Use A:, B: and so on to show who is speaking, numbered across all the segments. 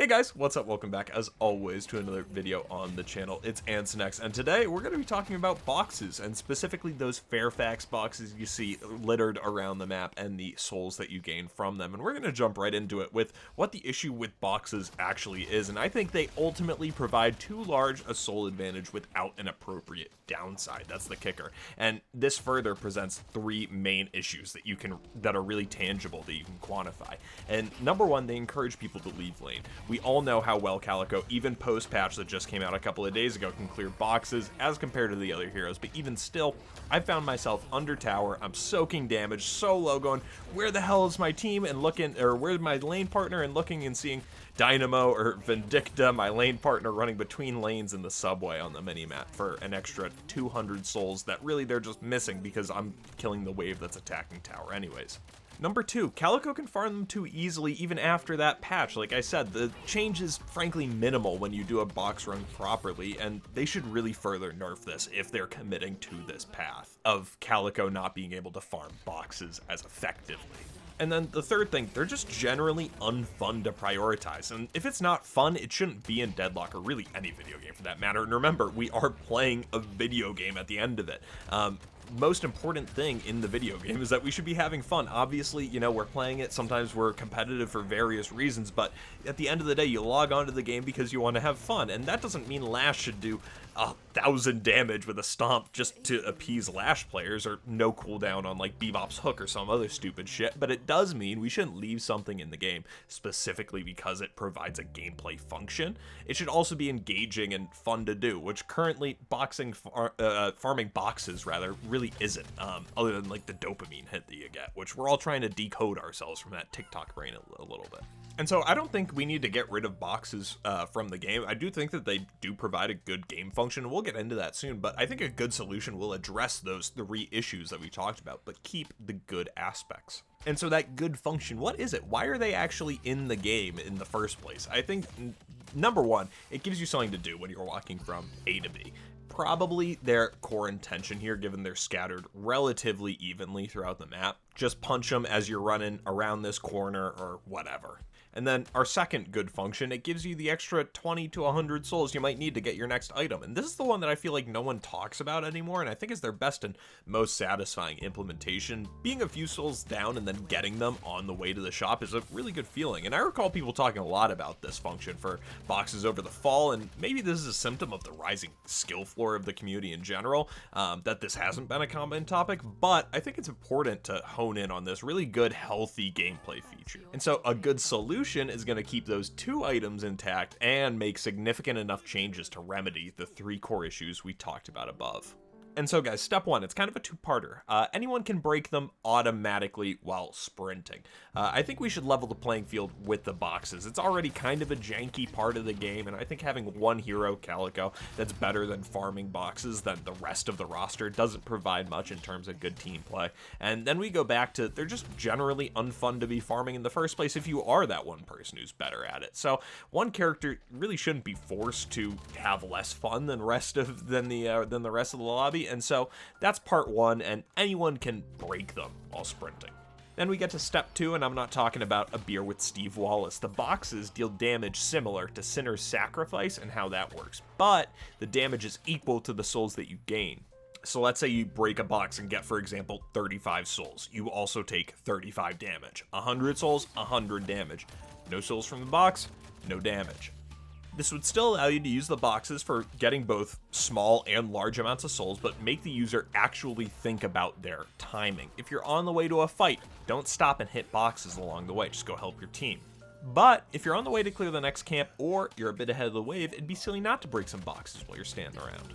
A: Hey guys, what's up? Welcome back as always to another video on the channel. It's Ansonex, and today we're going to be talking about boxes, and specifically those Fairfax boxes you see littered around the map and the souls that you gain from them. And we're going to jump right into it with what the issue with boxes actually is, and I think they ultimately provide too large a soul advantage without an appropriate downside. That's the kicker. And this further presents three main issues that are really tangible that you can quantify. And number one, they encourage people to leave lane. We all know how well Calico, even post-patch that just came out a couple of days ago, can clear boxes as compared to the other heroes, but even still, I found myself under tower, I'm soaking damage so low, going, where the hell is my team, and looking, or where's my lane partner, and looking and seeing Dynamo or Vindicta, my lane partner, running between lanes in the subway on the minimap for an extra 200 souls that really they're just missing because I'm killing the wave that's attacking tower anyways. Number two, Calico can farm them too easily even after that patch. Like I said, the change is frankly minimal when you do a box run properly, and they should really further nerf this if they're committing to this path of Calico not being able to farm boxes as effectively. And then the third thing, they're just generally unfun to prioritize. And if it's not fun, it shouldn't be in Deadlock, or really any video game for that matter. And remember, we are playing a video game at the end of it. Most important thing in the video game is that we should be having fun. Obviously, you know, we're playing it, sometimes we're competitive for various reasons, but at the end of the day, you log on to the game because you want to have fun, and that doesn't mean Lash should do 1,000 damage with a stomp just to appease Lash players, or no cooldown on like Bebop's hook or some other stupid shit, but it does mean we shouldn't leave something in the game specifically because it provides a gameplay function. It should also be engaging and fun to do, which currently farming boxes rather really isn't, other than like the dopamine hit that you get, which we're all trying to decode ourselves from that TikTok brain a little bit. And so I don't think we need to get rid of boxes from the game. I do think that they do provide a good game function. We'll get into that soon, but I think a good solution will address those three issues that we talked about, but keep the good aspects. And so that good function, what is it? Why are they actually in the game in the first place? I think, number one, it gives you something to do when you're walking from A to B. Probably their core intention here, given they're scattered relatively evenly throughout the map. Just punch them as you're running around this corner or whatever. And then our second good function, it gives you the extra 20 to 100 souls you might need to get your next item. And this is the one that I feel like no one talks about anymore, and I think is their best and most satisfying implementation. Being a few souls down and then getting them on the way to the shop is a really good feeling. And I recall people talking a lot about this function for boxes over the fall, and maybe this is a symptom of the rising skill floor of the community in general, that this hasn't been a common topic, but I think it's important to hone in on this really good, healthy gameplay feature. And so a good solution is going to keep those two items intact and make significant enough changes to remedy the three core issues we talked about above. And so guys, step one, it's kind of a two-parter. Anyone can break them automatically while sprinting. I think we should level the playing field with the boxes. It's already kind of a janky part of the game, and I think having one hero, Calico, that's better than farming boxes than the rest of the roster doesn't provide much in terms of good team play. And then we go back to, they're just generally unfun to be farming in the first place if you are that one person who's better at it. So one character really shouldn't be forced to have less fun than the rest of the lobby. And so that's part one, and anyone can break them while sprinting. Then we get to step two, and I'm not talking about a beer with Steve Wallace. The boxes deal damage similar to Sinner's Sacrifice and how that works, but the damage is equal to the souls that you gain. So let's say you break a box and get, for example, 35 souls. You also take 35 damage. 100 souls, 100 damage. No souls from the box, no damage. This would still allow you to use the boxes for getting both small and large amounts of souls, but make the user actually think about their timing. If you're on the way to a fight, don't stop and hit boxes along the way, just go help your team. But if you're on the way to clear the next camp, or you're a bit ahead of the wave, it'd be silly not to break some boxes while you're standing around.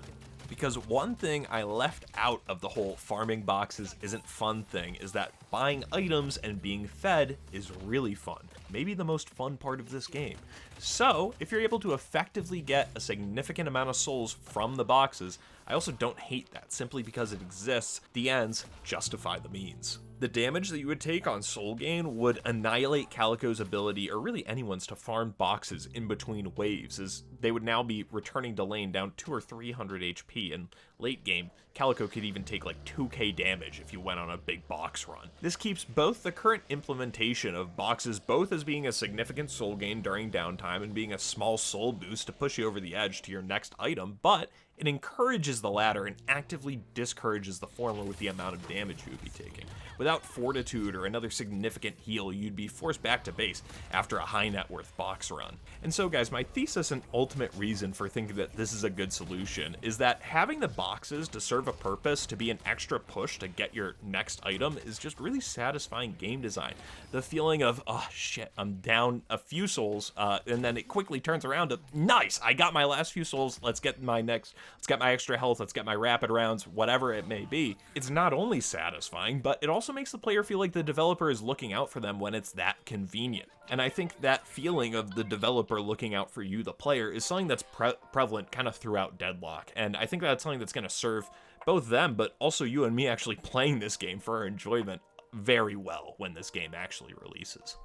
A: Because one thing I left out of the whole farming boxes isn't fun thing is that buying items and being fed is really fun. Maybe the most fun part of this game. So if you're able to effectively get a significant amount of souls from the boxes, I also don't hate that simply because it exists. The ends justify the means. The damage that you would take on soul gain would annihilate Calico's ability, or really anyone's, to farm boxes in between waves, as they would now be returning to lane down 200 or 300 HP and Late game, Calico could even take like 2k damage if you went on a big box run. This keeps both the current implementation of boxes both as being a significant soul gain during downtime and being a small soul boost to push you over the edge to your next item, but it encourages the latter and actively discourages the former with the amount of damage you would be taking. Without Fortitude or another significant heal, you'd be forced back to base after a high net worth box run. And so guys, my thesis and ultimate reason for thinking that this is a good solution is that having the boxes to serve a purpose, to be an extra push to get your next item, is just really satisfying game design. The feeling of, oh shit, I'm down a few souls, and then it quickly turns around to, nice, I got my last few souls, let's get my extra health, let's get my rapid rounds, whatever it may be. It's not only satisfying, but it also makes the player feel like the developer is looking out for them when it's that convenient. And I think that feeling of the developer looking out for you, the player, is something that's prevalent kind of throughout Deadlock. And I think that's something that's going to serve both them, but also you and me actually playing this game for our enjoyment very well when this game actually releases.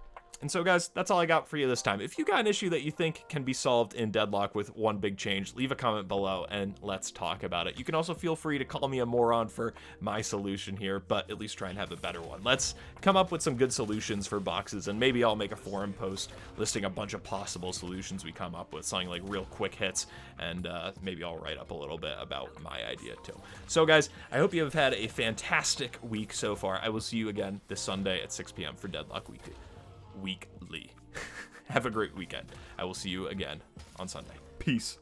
A: And so guys, that's all I got for you this time. If you got an issue that you think can be solved in Deadlock with one big change, leave a comment below and let's talk about it. You can also feel free to call me a moron for my solution here, but at least try and have a better one. Let's come up with some good solutions for boxes, and maybe I'll make a forum post listing a bunch of possible solutions we come up with, something like real quick hits, and maybe I'll write up a little bit about my idea too. So guys, I hope you have had a fantastic week so far. I will see you again this Sunday at 6 p.m. for Deadlock Weekly. Have a great weekend. I will see you again on Sunday. Peace.